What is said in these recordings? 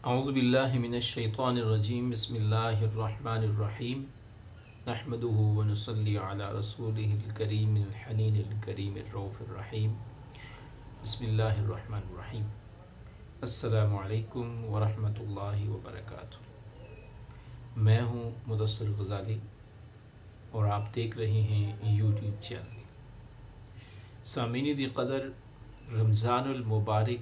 اعوذ باللہ من الشیطان الرجیم بسم اللہ الرحمن الرحیم نحمده ونصلی علی رسولہ الکریم الحنین الکریم الرؤوف الرحیم بسم اللہ الرحمن الرحیم۔ السلام علیکم ورحمۃ اللہ وبرکاتہ۔ میں ہوں مدثر غزالی اور آپ دیکھ رہے ہیں یوٹیوب چینل۔ سامعین دی قدر، رمضان المبارک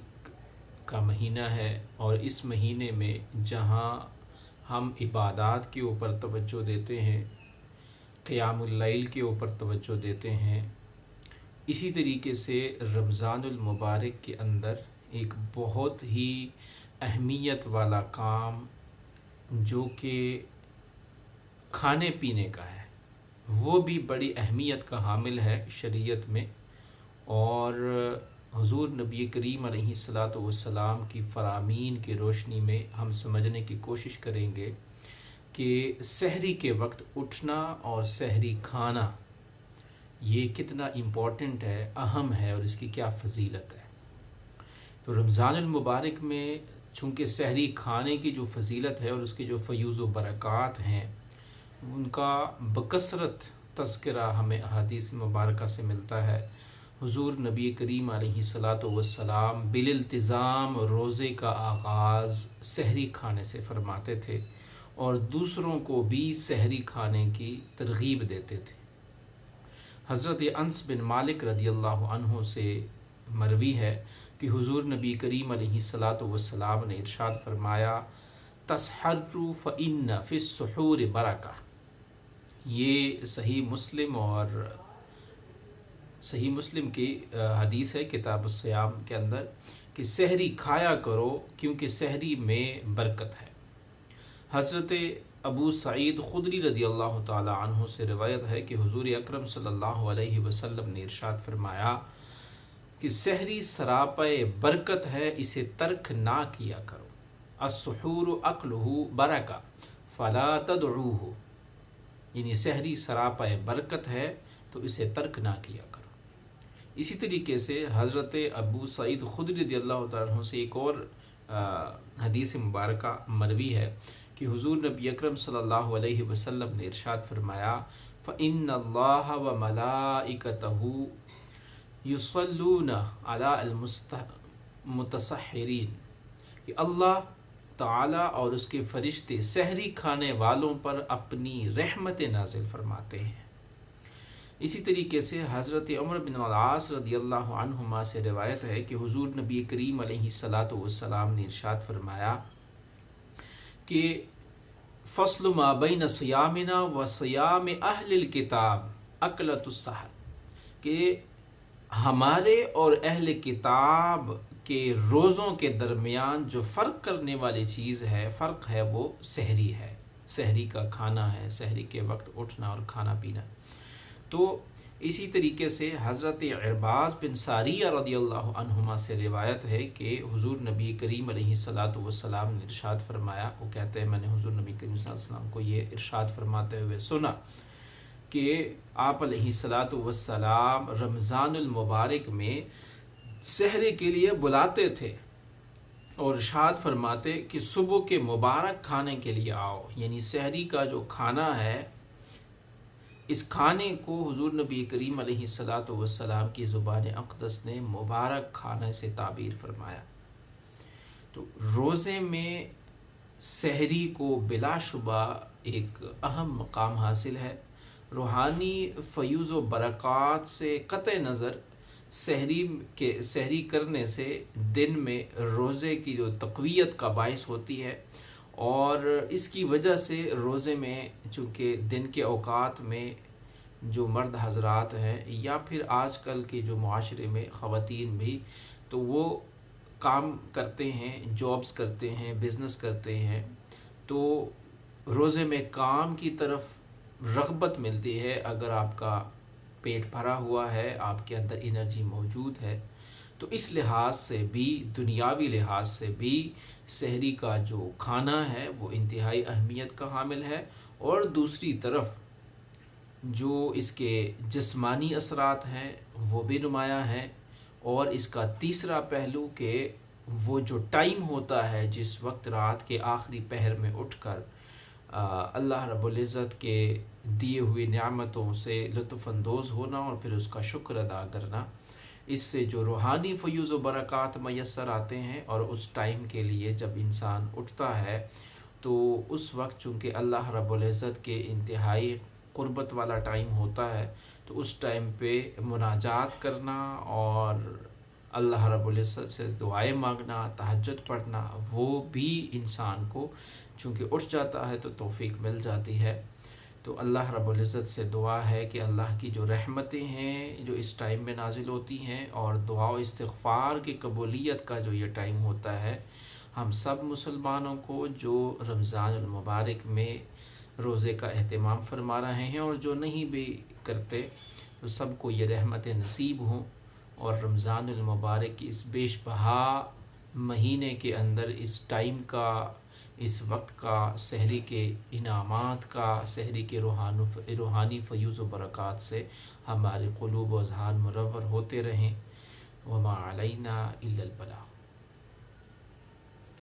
کا مہینہ ہے اور اس مہینے میں جہاں ہم عبادات کے اوپر توجہ دیتے ہیں، قیام اللیل کے اوپر توجہ دیتے ہیں، اسی طریقے سے رمضان المبارک کے اندر ایک بہت ہی اہمیت والا کام جو کہ کھانے پینے کا ہے، وہ بھی بڑی اہمیت کا حامل ہے شریعت میں۔ اور حضور نبی کریم علیہ السلام کی فرامین کی روشنی میں ہم سمجھنے کی کوشش کریں گے کہ سحری کے وقت اٹھنا اور سحری کھانا یہ کتنا امپورٹنٹ ہے، اہم ہے، اور اس کی کیا فضیلت ہے۔ تو رمضان المبارک میں چونکہ سحری کھانے کی جو فضیلت ہے اور اس کے جو فیوز و برکات ہیں ان کا بکثرت تذکرہ ہمیں احادیث مبارکہ سے ملتا ہے۔ حضور نبی کریم علیہ السلام بالالتزام روزے کا آغاز سحری کھانے سے فرماتے تھے اور دوسروں کو بھی سحری کھانے کی ترغیب دیتے تھے۔ حضرت انس بن مالک رضی اللہ عنہ سے مروی ہے کہ حضور نبی کریم علیہ السلام نے ارشاد فرمایا، تسحروا فإن فی السحور برکہ۔ یہ صحیح مسلم کی حدیث ہے کتاب الصیام کے اندر کہ سحری کھایا کرو کیونکہ سحری میں برکت ہے۔ حضرت ابو سعید خدری رضی اللہ تعالی عنہ سے روایت ہے کہ حضور اکرم صلی اللہ علیہ وسلم نے ارشاد فرمایا کہ سحری سراپے برکت ہے، اسے ترک نہ کیا کرو۔ السحور اکلہ برکہ فلا تدعوہ، یعنی سحری سراپے برکت ہے تو اسے ترک نہ کیا کرو۔ اسی طریقے سے حضرت ابو سعید خدری رضی اللہ تعالیٰ عنہ سے ایک اور حدیث مبارکہ مروی ہے کہ حضور نبی اکرم صلی اللہ علیہ وسلم نے ارشاد فرمایا، فإن اللہ وملائکتہ یصلون علی المتسحرین، کہ اللہ تعالیٰ اور اس کے فرشتے سحری کھانے والوں پر اپنی رحمت نازل فرماتے ہیں۔ اسی طریقے سے حضرت عمر بن العاص رضی اللہ عنہما سے روایت ہے کہ حضور نبی کریم علیہ السلام نے ارشاد فرمایا کہ فصل ما بین صیامنا و صیام اہل الکتاب اکلۃ السحر، کہ ہمارے اور اہل کتاب کے روزوں کے درمیان جو فرق کرنے والی چیز ہے، فرق ہے، وہ سحری ہے، سحری کا کھانا ہے، سحری کے وقت اٹھنا اور کھانا پینا۔ تو اسی طریقے سے حضرت عرباض بن ساریہ رضی اللہ عنہما سے روایت ہے کہ حضور نبی کریم علیہ السلام نے ارشاد فرمایا، وہ کہتے ہیں میں نے حضور نبی کریم صلی اللہ علیہ وسلم کو یہ ارشاد فرماتے ہوئے سنا کہ آپ علیہ السلام رمضان المبارک میں سحری کے لیے بلاتے تھے اور ارشاد فرماتے کہ صبح کے مبارک کھانے کے لیے آؤ، یعنی سحری کا جو کھانا ہے، اس کھانے کو حضور نبی کریم علیہ السلام کی زبان اقدس نے مبارک کھانے سے تعبیر فرمایا۔ تو روزے میں سحری کو بلا شبہ ایک اہم مقام حاصل ہے۔ روحانی فیوز و برکات سے قطع نظر سحری کرنے سے دن میں روزے کی جو تقویت کا باعث ہوتی ہے، اور اس کی وجہ سے روزے میں چونکہ دن کے اوقات میں جو مرد حضرات ہیں یا پھر آج کل کے جو معاشرے میں خواتین بھی، تو وہ کام کرتے ہیں، جابز کرتے ہیں، بزنس کرتے ہیں، تو روزے میں کام کی طرف رغبت ملتی ہے۔ اگر آپ کا پیٹ بھرا ہوا ہے، آپ کے اندر انرجی موجود ہے، تو اس لحاظ سے بھی، دنیاوی لحاظ سے بھی سحری کا جو کھانا ہے وہ انتہائی اہمیت کا حامل ہے۔ اور دوسری طرف جو اس کے جسمانی اثرات ہیں وہ بھی نمایاں ہیں، اور اس کا تیسرا پہلو کہ وہ جو ٹائم ہوتا ہے جس وقت رات کے آخری پہر میں اٹھ کر اللہ رب العزت کے دیے ہوئی نعمتوں سے لطف اندوز ہونا اور پھر اس کا شکر ادا کرنا، اس سے جو روحانی فیوز و برکات میسر آتے ہیں، اور اس ٹائم کے لیے جب انسان اٹھتا ہے تو اس وقت چونکہ اللہ رب العزت کے انتہائی قربت والا ٹائم ہوتا ہے، تو اس ٹائم پہ مناجات کرنا اور اللہ رب العزت سے دعائیں مانگنا، تہجد پڑھنا، وہ بھی انسان کو چونکہ اٹھ جاتا ہے تو توفیق مل جاتی ہے۔ تو اللہ رب العزت سے دعا ہے کہ اللہ کی جو رحمتیں ہیں جو اس ٹائم میں نازل ہوتی ہیں، اور دعا و استغفار کی قبولیت کا جو یہ ٹائم ہوتا ہے، ہم سب مسلمانوں کو جو رمضان المبارک میں روزے کا اہتمام فرما رہے ہیں اور جو نہیں بھی کرتے، تو سب کو یہ رحمتیں نصیب ہوں، اور رمضان المبارک کی اس بیش بہا مہینے کے اندر اس ٹائم کا، اس وقت کا، سحری کے انعامات کا، سحری کے روحانی فیوز و برکات سے ہمارے قلوب و اذہان منور ہوتے رہیں۔ وما علینا الا البلاغ۔